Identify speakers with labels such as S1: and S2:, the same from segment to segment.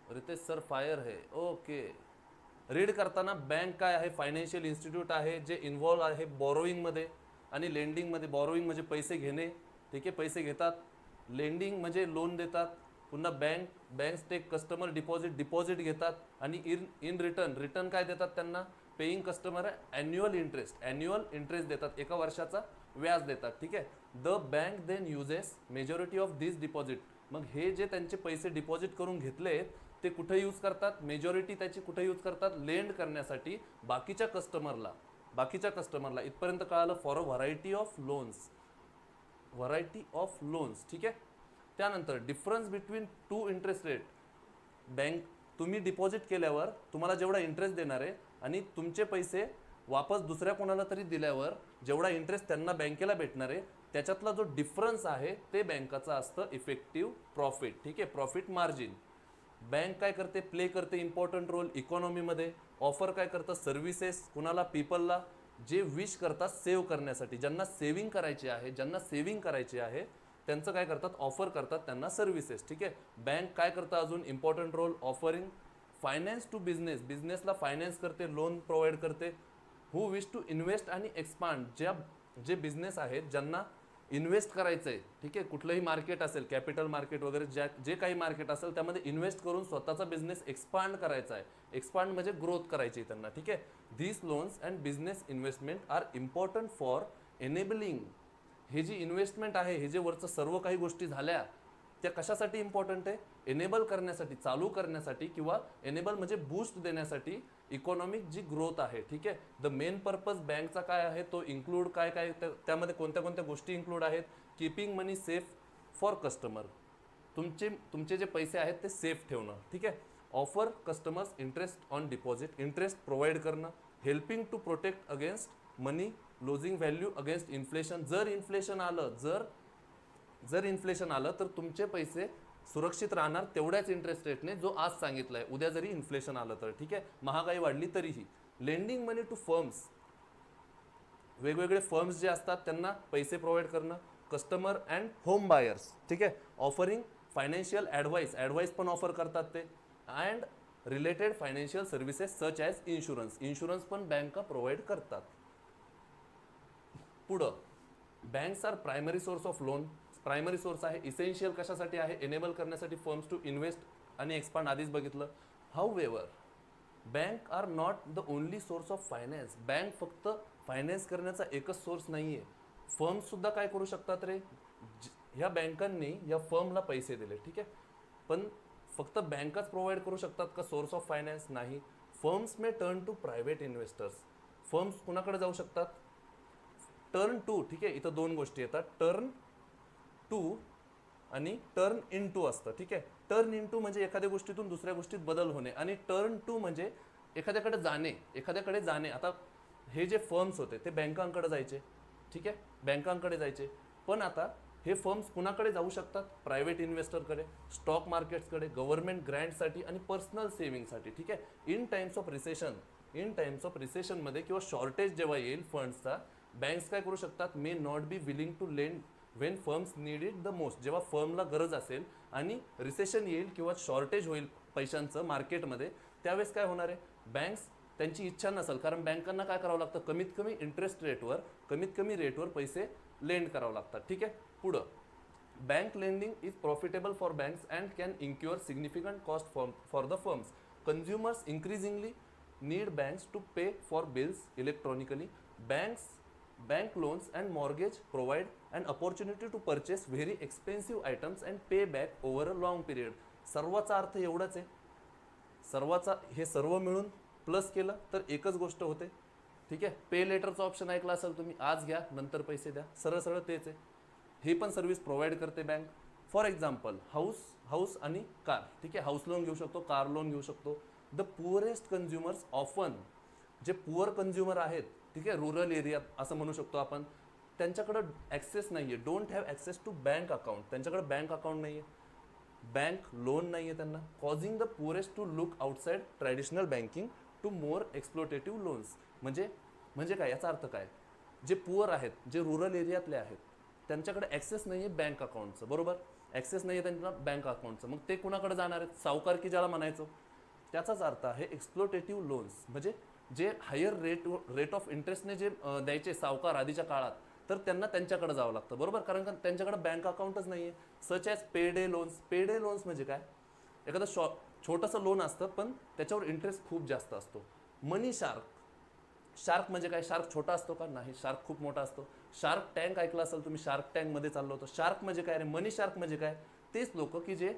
S1: Riteish sir fire है, okay. Read करताना bank काय आहे, फायनान्शियल इन्स्टिट्यूट आहे जे इन्व्हॉल्व आहे बोरोईंगमध्ये आणि लेंडिंगमध्ये. बोरोईंग म्हणजे पैसे घेणे, ठीक आहे, पैसे घेतात. लेंडिंग म्हणजे लोन देतात. पुन्हा बँक्स टेक कस्टमर डिपॉझिट घेतात आणि इन रिटर्न काय देतात त्यांना, पेईंग कस्टमर ॲन्युअल इंटरेस्ट देतात, एका वर्षाचा व्याज देतात, ठीक आहे. The bank then uses majority of this deposit. मग हे जे त्यांचे पैसे डिपॉझिट करून घेतले ते कुठे यूज करतात, मेजॉरिटी त्याची कुठे यूज करतात, लेंड करण्यासाठी बाकीच्या कस्टमरला. इथपर्यंत कळालं. For a variety of loans, ठीक आहे. त्यानंतर difference between two interest rate. Bank तुम्ही डिपॉझिट केल्यावर तुम्हाला जेवढा इंटरेस्ट देणार आहे आणि तुमचे पैसे वापस दुसऱ्या कोणाला तरी दिल्यावर जेवढा इंटरेस्ट त्यांना बँकेला भेटणार आहे त्याच्यातला जो डिफरन्स आहे ते बँकाचं असतं इफेक्टिव्ह प्रॉफिट, ठीक आहे, प्रॉफिट मार्जिन. बँक काय करते, प्ले करते इम्पॉर्टंट रोल इकॉनॉमीमध्ये. ऑफर काय करतं, सर्व्हिसेस कुणाला, पीपलला जे विश करतात सेव्ह करण्यासाठी, ज्यांना सेव्हिंग करायची आहे त्यांचं काय करतात, ऑफर करतात त्यांना सर्व्हिसेस, ठीक आहे. बँक काय करतं अजून important role, offering finance to बिझनेसला फायनान्स करते, लोन प्रोव्हाइड करते. हू विश टू इन्व्हेस्ट आणि एक्सपांड, जे बिझनेस आहेत ज्यांना इन्व्हेस्ट करायचं आहे, ठीक आहे, कुठलंही मार्केट असेल, कॅपिटल मार्केट वगैरे जे काही मार्केट असेल त्यामध्ये इन्व्हेस्ट करून स्वतःचा बिझनेस एक्सपांड करायचा आहे. एक्सपांड म्हणजे ग्रोथ करायची आहे त्यांना, ठीक आहे. These loans and business investment are important for enabling. हे जी इन्व्हेस्टमेंट आहे, हे जे वरचं सर्व काही गोष्टी झाल्या त्या कशासाठी इम्पॉर्टंट आहे, एनेबल करण्यासाठी, चालू करण्यासाठी, किंवा एनेबल म्हणजे बूस्ट देण्यासाठी इकॉनॉमिक जी ग्रोथ आहे, ठीक आहे. द मेन पर्पज बँकचा काय आहे, तो इन्क्लूड काय त्यामध्ये कोणत्या गोष्टी इन्क्लूड आहेत, keeping money safe for customer. तुमचे जे पैसे आहेत ते सेफ ठेवणं, ठीक आहे. Offer customers interest on deposit, interest provide करणं. Helping to protect against money losing value against inflation. जर इन्फ्लेशन आलं तर तुमचे पैसे सुरक्षित राहणार तेवढ्याच इंटरेस्ट रेटने जो आज सांगितलाय. उद्या जरी इन्फ्लेशन आलं तर, ठीक आहे, महागाई वाढली तरीही. लेंडिंग मनी टू फर्म्स, वेगवेगळे फर्म्स जे असतात त्यांना पैसे प्रोव्हाइड करणं. कस्टमर अँड होम बायर्स, ठीक आहे. ऑफरिंग फायनान्शियल ॲडवाईस पण ऑफर करतात ते. And related financial services such as insurance पण बँका प्रोव्हाइड करतात. पुढं banks are primary source of loan. Primary source आहे, इसेन्शियल कशासाठी आहे, एनेबल करण्यासाठी फर्म्स टू इन्व्हेस्ट आणि एक्सपांड, आधीच बघितलं. However bank are not the only source of finance. Bank फक्त फायनान्स करण्याचा एकच सोर्स नाही आहे. फर्म्स सुद्धा काय करू शकतात रे, ह्या बँकांनी या फर्मला पैसे दिले, ठीक आहे, पण फक्त बँकाच प्रोव्हाइड करू शकतात का सोर्स ऑफ फायनान्स, नाही. Firms may turn to private investors. Firms कुणाकडे जाऊ शकतात, टर्न टू, ठीक आहे, इथं दोन गोष्टी येतात, टर्न टू आणि टर्न इन टू असतं, ठीक आहे. टर्न इन टू म्हणजे एखाद्या गोष्टीतून दुसऱ्या गोष्टीत बदल होणे, आणि टर्न टू म्हणजे एखाद्याकडे जाणे. आता हे जे फर्म्स होते ते बँकांकडे जायचे, ठीक आहे, बँकांकडे जायचे, पण आता हे फर्म्स कुणाकडे जाऊ शकतात, प्रायव्हेट इन्व्हेस्टरकडे, स्टॉक मार्केट्सकडे, गव्हर्नमेंट ग्रँटसाठी आणि पर्सनल सेव्हिंगसाठी, ठीक आहे. इन टाइम्स ऑफ रिसेशनमध्ये किंवा शॉर्टेज जेव्हा येईल फंड्सचा, बँक्स काय करू शकतात, may not be willing to lend when firms need it the most. जेव्हा फर्मला गरज असेल आणि रिसेशन येईल किंवा शॉर्टेज होईल पैशांचं मार्केटमध्ये, त्यावेळेस काय होणार आहे, बँक्स त्यांची इच्छा नसेल, कारण बँकांना काय करावं लागतं, कमीत कमी रेटवर पैसे लेंड करावं लागतात, ठीक आहे. पुढं bank lending is profitable for banks and can incur significant cost for the firms. Consumers increasingly need banks to pay for bills electronically. Bank loans and mortgage provide an opportunity to purchase very expensive items and pay back over a long period. सर्वाचा अर्थ एवढाच आहे, हे सर्व मिळून plus केलं तर एकच गोष्ट होते, ठीक आहे. पे लेटरचा ऑप्शन ऐकला असेल तुम्ही, आज घ्या नंतर पैसे द्या, सरळ तेच आहे. हे पण सर्व्हिस प्रोव्हाइड करते बँक. फॉर एक्झाम्पल हाऊस आणि कार, ठीक आहे, हाऊस लोन घेऊ शकतो, कार लोन घेऊ शकतो. द पुअरेस्ट कन्झ्युमर्स ऑफन, जे पुअर कन्झ्युमर आहेत, ठीक आहे, रुरल एरियात असं म्हणू शकतो आपण, त्यांच्याकडं ॲक्सेस नाही आहे, don't have access to bank account. त्यांच्याकडे बँक अकाउंट नाही आहे, बँक लोन नाही आहे त्यांना. Causing the poorest to look outside traditional banking to more exploitative loans. म्हणजे काय, याचा अर्थ काय, जे पुअर आहेत, जे रुरल एरियातले आहेत, त्यांच्याकडे ॲक्सेस नाही आहे बँक अकाउंटचं, बरोबर. ॲक्सेस नाही आहे त्यांना बँक अकाउंटचं, मग ते कुणाकडे जाणार आहेत? सावकारकी ज्याला म्हणायचो. त्याचाच अर्थ आहे एक्सप्लोटेटिव्ह लोन्स, म्हणजे जे हायर रेट ऑफ इंटरेस्टने जे द्यायचे सावकार आधीच्या काळात, तर त्यांना त्यांच्याकडे जावं लागतं, बरोबर, कारण का त्यांच्याकडे बँक अकाउंटच नाही आहे. सच ॲज पेडे लोन्स. पेडे लोन्स म्हणजे काय? एखादं छोटंसं लोन असतं पण त्याच्यावर इंटरेस्ट खूप जास्त असतो. मनी शार्क. शार्क म्हणजे काय? शार्क छोटा असतो का? नाही, शार्क खूप मोठा असतो. शार्क टँक ऐकलं असेल तुम्ही, शार्क टँकमध्ये चाललो होतो. शार्क म्हणजे काय रे? मनी शार्क म्हणजे काय? तेच लोक की जे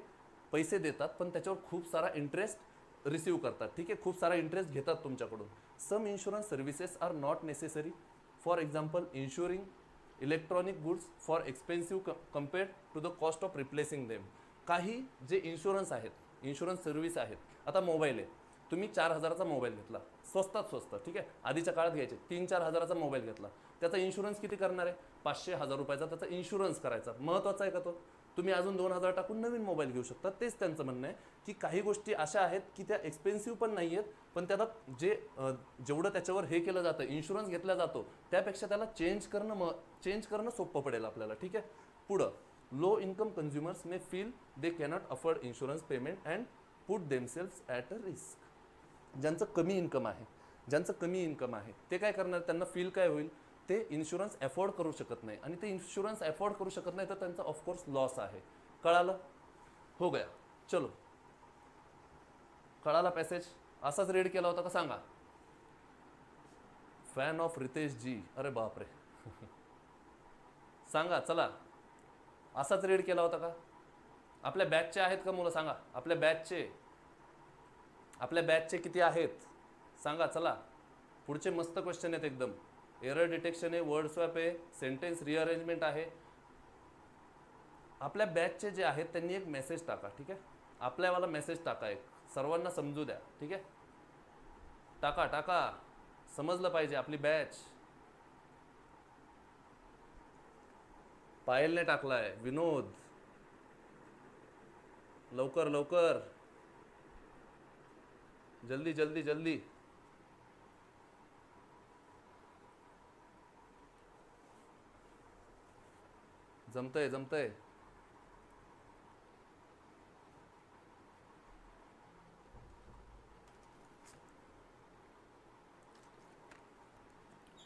S1: पैसे देतात पण त्याच्यावर खूप सारा इंटरेस्ट रिसीव्ह करतात, ठीक आहे, खूप सारा इंटरेस्ट घेतात तुमच्याकडून. Some insurance services are not necessary. For example, insuring electronic goods for expensive compared to the cost of replacing them. काही जे इन्शुरन्स आहेत, इन्शुरन्स सर्व्हिस आहेत, आता मोबाईल आहे, तुम्ही 4,000चा मोबाईल घेतला, स्वस्तात स्वस्त, ठीक आहे, आधीच्या काळात घ्यायचे 3-4 हजाराचा मोबाईल घेतला, त्याचा इन्शुरन्स किती करणार आहे? 500-1000 रुपयाचा त्याचा इन्शुरन्स करायचा. महत्त्वाचा आहे का तो? तुम्ही अजून 2,000 टाकून नवीन मोबाईल घेऊ शकता. तेच त्यांचं म्हणणं आहे की काही गोष्टी अशा आहेत की त्या एक्सपेन्सिव्ह पण नाही आहेत, पण त्याला जेवढं त्याच्यावर हे केलं जातं, इन्शुरन्स घेतला जातो, त्यापेक्षा त्याला चेंज करणं सोपं पडेल आपल्याला, ठीक आहे. पुढं, low income consumers may feel they cannot afford insurance payment and put themselves at a risk. ज्यांचं कमी इन्कम आहे ते काय करणार? त्यांना फील काय होईल? ते इन्शुरन्स अफोर्ड करू शकत नाही, आणि ते इन्शुरन्स अफोर्ड करू शकत नाही तर त्यांचा ऑफकोर्स लॉस आहे. कळालं? हो गया. चलो, कळाला पॅसेज? असाच रीड केला होता का सांगा? फॅन ऑफ रितेश जी, अरे बापरे सांगा, चला, असाच रीड केला होता का? आपल्या बॅचचे आहेत का मुलं? सांगा, आपल्या बॅचचे किती आहेत सांगा. चला, पुढचे मस्त क्वेश्चन आहेत एकदम. एरर डिटेक्शन आहे, वर्ड स्वॅप आहे, सेंटेन्स रिअरेंजमेंट आहे. आपल्या बॅचचे जे आहेत त्यांनी एक मेसेज टाका, ठीक आहे, आपल्यावाला मेसेज टाका, एक सर्वांना समजू द्या, ठीक आहे, टाका, समजलं पाहिजे. आपली बॅच पायलने टाकलाय, विनोद, लवकर, जल्दी. जमतंय.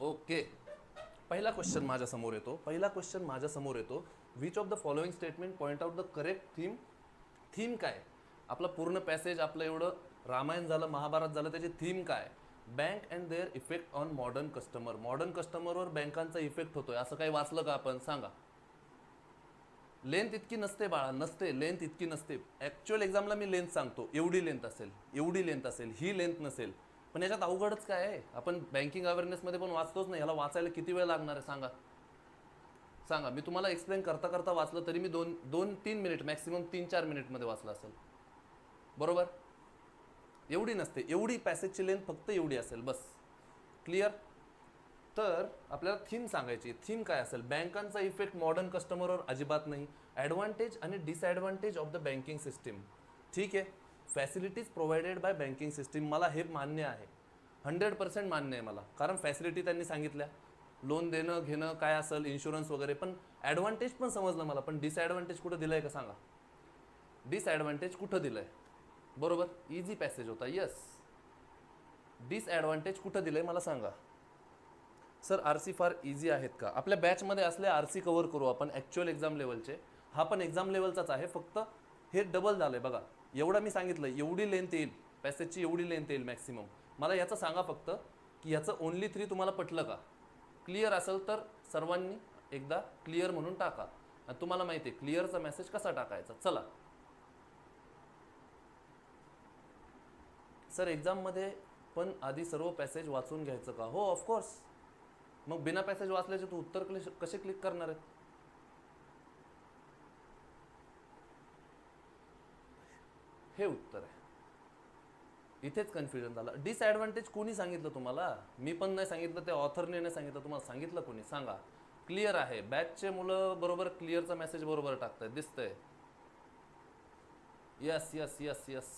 S1: ओके, पहिला क्वेश्चन माझ्या समोर येतो. Which of the following statement point out the correct theme काय? आपलं पूर्ण पॅसेज, आपलं एवढं रामायण झालं, महाभारत झालं, त्याची थीम काय? Bank and their effect on modern कस्टमरवर बँकांचा इफेक्ट होतोय असं काही वाचलं का आपण? सांगा. लेंथ इतकी नसते बाळा, लेंथ इतकी नसते. ॲक्च्युअल एक्झामला मी लेंथ सांगतो, एवढी लेंथ असेल, ही लेंथ नसेल. पण याच्यात अवघडच काय आहे? आपण बँकिंग अवेअरनेसमध्ये पण वाचतोच नाही, ह्याला वाचायला किती वेळ लागणार आहे सांगा. मी तुम्हाला एक्सप्लेन करता वाचलं तरी मी 2-3 मिनिट, मॅक्सिमम 3-4 मिनिटमध्ये वाचलं असेल, बरोबर? एवढी नसते, एवढी पॅसेजची लेंथ फक्त एवढी असेल, बस. क्लिअर? तर आपल्याला थीम सांगायची. थीम काय असेल? बँकांचा इफेक्ट मॉडर्न कस्टमरवर अजिबात नाही. ॲडव्हान्टेज आणि disadvantage of the banking system, ठीक आहे. Facilities provided bye banking system, मला हे मान्य आहे, 100% मान्य आहे मला, कारण फॅसिलिटी त्यांनी सांगितल्या, लोन देणं घेणं काय असेल, इन्शुरन्स वगैरे. पण ॲडव्हान्टेज पण समजलं मला, पण डिसॲडव्हान्टेज कुठं दिलंय का सांगा? डिसॲडव्हान्टेज कुठं दिलंय? बरोबर, इझी पॅसेज होता, यस. डिसॲडव्हान्टेज कुठं दिलंय मला सांगा. सर आरसी फार इझी आहेत का? आपल्या बॅचमध्ये असले आरसी कव्हर करू आपण, ॲक्च्युअल एक्झाम लेवलचे. हा पण एक्झाम लेवलचाच आहे, फक्त हे डबल झालंय बघा. एवढं मी सांगितलं, एवढी लेंथ येईल पॅसेजची, एवढी लेंथ येईल मॅक्सिमम. मला याचं सांगा फक्त की याचं ओनली 3 तुम्हाला पटलं का? क्लिअर असेल तर सर्वांनी एकदा क्लिअर म्हणून टाका. आणि तुम्हाला माहिती आहे क्लिअरचा मेसेज कसा टाकायचा. चला, सर एक्झाममध्ये पण आधी सर्व पॅसेज वाचून घ्यायचं का? हो, ऑफकोर्स. मग बिना पॅसेज वाचल्याचे तू उत्तर कसे क्लिक करणार आहेत? हे उत्तर आहे. इथेच कन्फ्युजन झालं. डिसॲडव्हान्टेज कोणी सांगितलं तुम्हाला? मी पण नाही सांगितलं, ते ऑथरने नाही सांगितलं, तुम्हाला सांगितलं कोणी? सांगा. क्लिअर आहे. बॅचचे मुलं बरोबर क्लिअरचा मेसेज बरोबर टाकतायत, दिसतंय. यस.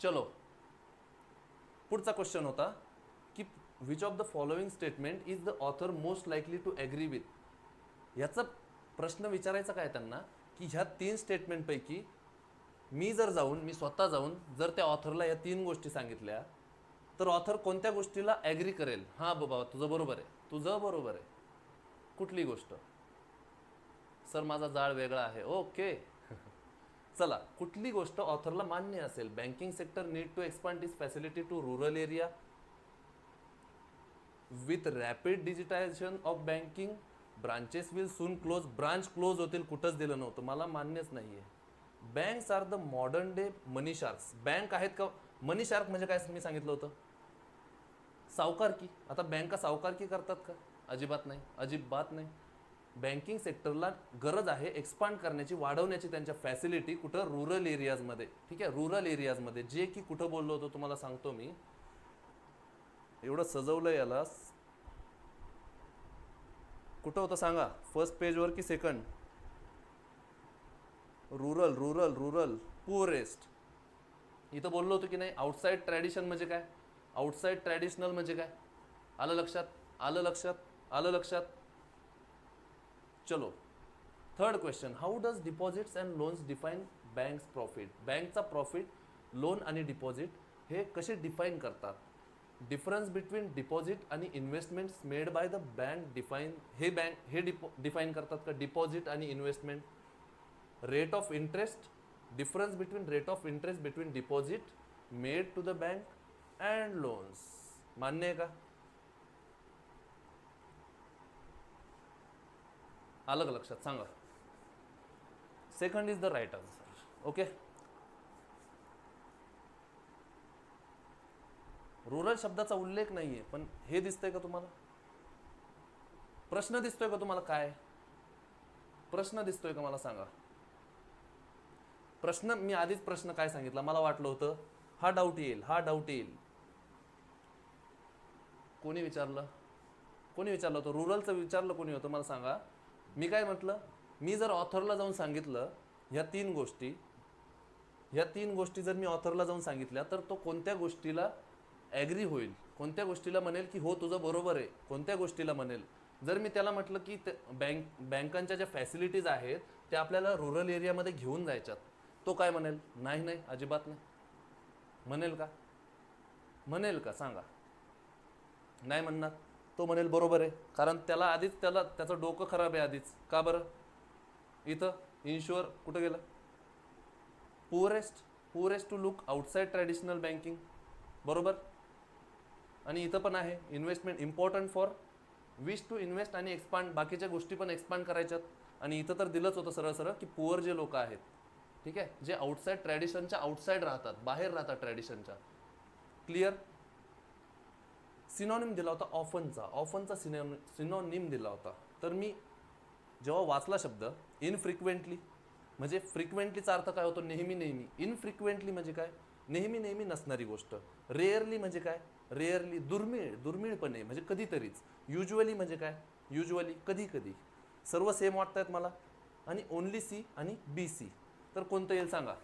S1: चलो, पुढचा क्वेश्चन होता की which of the following statement is the author most likely to agree with. याचा प्रश्न विचारायचा काय त्यांना की ह्या 3 स्टेटमेंटपैकी मी स्वतः जाऊन जर त्या ऑथरला या 3 गोष्टी सांगितल्या तर ऑथर कोणत्या गोष्टीला ॲग्री करेल? हां बाबा तुझं बरोबर आहे. कुठली गोष्ट? सर माझा जाळ वेगळा आहे. ओके चला, कुठली गोष्ट ऑथरला मान्य असेल? Banking sector need to expand its facility to rural area with rapid digitization of banking. Branches will soon close. Branch close होतील, कुठंच दिलं नव्हतं. मला मान्यच नाहीये. Banks are the modern day money sharks. Bank आहेत का? मनी शार्क म्हणजे काय मी सांगितलं होतं? सावकारकी. आता बँका सावकारकी करतात का? अजिबात नाही. बँकिंग सेक्टरला गरज आहे एक्सपांड करण्याची, वाढवण्याची त्यांच्या फॅसिलिटी. कुठं? रुरल एरियाजमध्ये. ठीक आहे, रुरल एरियाजमध्ये. जे की कुठं बोललो होतो तुम्हाला सांगतो मी. एवढं सजवलं याला. कुठं होतं सांगा? फर्स्ट पेजवर की सेकंड? Rural poorest. इथं बोललो होतो की नाही? आउटसाइड ट्रॅडिशन म्हणजे काय? आउटसाइड ट्रॅडिशनल म्हणजे काय? आलं लक्षात? चलो, third question. How does deposits and loans define banks profit? बँकचा प्रॉफिट, लोन आणि डिपॉझिट हे कसे डिफाईन करतात? डिफरन्स बिटवीन डिपॉझिट आणि investments made by the bank define करतात का? डिपॉझिट आणि investment. Rate of interest, difference between rate of interest between deposit made to the bank and loans. मान्य आहे का? आलं का लक्षात? सांगा. Second is the right answer. Okay. Rural शब्दाचा उल्लेख नाहीये, पण हे दिसतंय का तुम्हाला? प्रश्न दिसतोय का तुम्हाला? काय प्रश्न दिसतोय का मला सांगा? मी आधीच प्रश्न काय सांगितला? मला वाटलं होतं हा डाऊट येईल. कोणी विचारलं होतं? रुरलचं विचारलं कोणी होतं मला सांगा? मी काय म्हटलं? मी जर ऑथरला जाऊन सांगितलं ह्या तीन गोष्टी जर मी ऑथरला जाऊन सांगितल्या तर तो कोणत्या गोष्टीला ॲग्री होईल? कोणत्या गोष्टीला म्हणेल की हो तुझं बरोबर आहे? कोणत्या गोष्टीला म्हणेल? जर मी त्याला म्हटलं की बँकांच्या ज्या फॅसिलिटीज आहेत त्या आपल्याला रुरल एरियामध्ये घेऊन जायच्यात, तो काय म्हणेल? नाही, अजिबात नाही. म्हणेल का सांगा? नाही म्हणणार. तो म्हणेल बरोबर आहे, कारण त्याचं डोकं खराब आहे आधीच. का बरं? इथं इन्शुअर कुठं गेलं? Poorest to look outside traditional banking. बरोबर. आणि इथं पण आहे investment important for wish to invest आणि एक्सपांड. बाकीच्या गोष्टी पण एक्सपांड करायच्यात. आणि इथं तर दिलंच होतं सरळ की पुअर जे लोक आहेत, ठीक आहे, जे आउटसाइड ट्रॅडिशनच्या आउटसाइड राहतात, बाहेर राहतात ट्रॅडिशनच्या. क्लिअर? सिनॉनिम दिला होता ऑफनचा सिनॉनिम दिला होता. तर मी जेव्हा वाचला शब्द इनफ्रिक्वेंटली, म्हणजे फ्रिक्वेंटलीचा अर्थ काय होतो? नेहमी. इनफ्रिक्वेंटली म्हणजे काय? नेहमी नसणारी गोष्ट. रेअरली म्हणजे काय? रेअरली दुर्मिळपणे म्हणजे कधीतरीच. युज्युअली म्हणजे काय? युज्युअली कधी. सर्व सेम वाटतायत मला. आणि ओनली सी आणि बी सी. तर कोणतं येईल सांगा?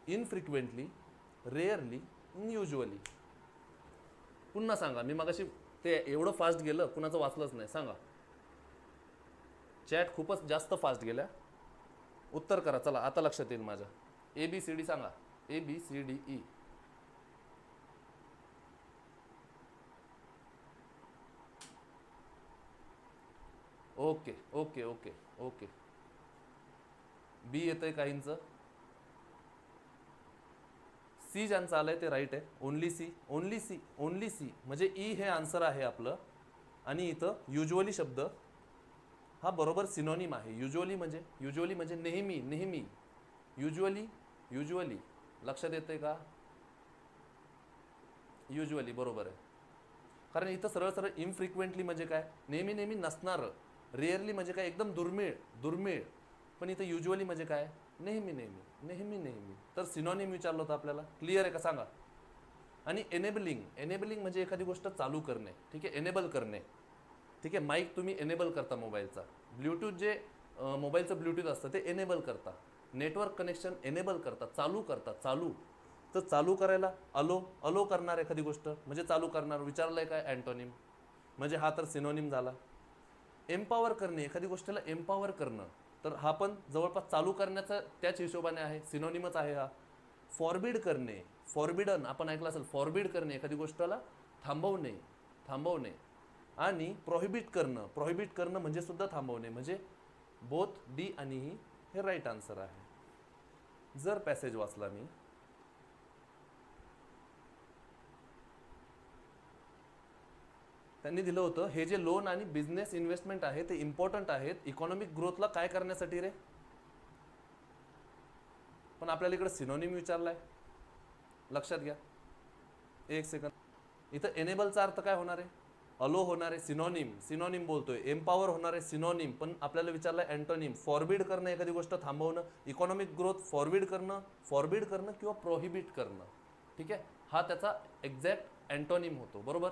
S1: इनफ्रिक्वेंटली, रेअरली, युज्युअली. पुन्हा सांगा. मी मगाशी ते एवढं फास्ट गेलं, कुणाचं वाचलंच नाही. सांगा. चॅट खूपच जास्त फास्ट गेल्या. उत्तर करा. चला आता लक्षात येईल माझ्या. ABCD सांगा. ABCDE. ओके. बी येतंय काहींचं. सी ज्यांचं आलंय ते राईट आहे. ओनली सी म्हणजे ई हे आन्सर आहे आपलं. आणि इथं युज्युअली शब्द हा बरोबर सिनोनिम आहे. युज्युअली म्हणजे नेहमी. युज्युअली लक्षात येतंय का? युज्युअली बरोबर आहे. कारण इथं सरळ इनफ्रिक्वेंटली म्हणजे काय? नेहमी नसणारं. रेअरली म्हणजे काय? एकदम दुर्मिळ. पण इथं युज्युअली म्हणजे काय? नेहमी. तर सिनॉनिम विचारलं होतं आपल्याला. क्लिअर आहे का सांगा? आणि एनेबलिंग म्हणजे एखादी गोष्ट चालू करणे. ठीक आहे, एनेबल करणे. ठीक आहे, माईक तुम्ही एनेबल करता मोबाईलचा. ब्ल्यूटूथ जे मोबाईलचं ब्ल्यूटूथ असतं ते एनेबल करता. नेटवर्क कनेक्शन एनेबल करता, चालू करता. तर चालू करायला अलो करणार एखादी गोष्ट म्हणजे चालू करणार. विचारलंय काय? अँटोनिम. म्हणजे हा तर सिनोनिम झाला. एम्पावर करणे, एखादी गोष्टीला एम्पावर करणं, तर हा पण जवळपास चालू करण्याचा त्याच हिशोबाने आहे, सिनोनिमच आहे हा. फॉरबिड करणे, फॉरबिडन आपण ऐकलं असेल, फॉरबिड करणे, एखादी गोष्टला थांबवणे, थांबवणे. आणि प्रोहिबिट करणं, प्रोहिबिट करणं म्हणजे सुद्धा थांबवणे, म्हणजे बोथ डी आणि ई हे राईट आन्सर आहे. जर पॅसेज वाचला मी, त्यांनी दिलं होतं हे जे लोन आणि बिझनेस इन्व्हेस्टमेंट आहे ते इम्पॉर्टंट आहेत इकॉनॉमिक ग्रोथला काय करण्यासाठी रे. पण आपल्याला इकडे सिनोनिम विचारलाय, लक्षात घ्या. एक सेकंड. इथं एनेबलचा अर्थ काय होणार आहे, अलो होणार आहे, सिनोनिम, सिनोनिम बोलतोय. एम्पावर होणार आहे, सिनोनिम. पण आपल्याला विचारलंय अँटोनिम. फॉरबिड करणं, एखादी गोष्ट थांबवणं, इकॉनॉमिक ग्रोथ फॉरबिड करणं किंवा प्रोहिबिट करणं. ठीक आहे, हा त्याचा एक्झॅक्ट अँटोनिम होतो, बरोबर.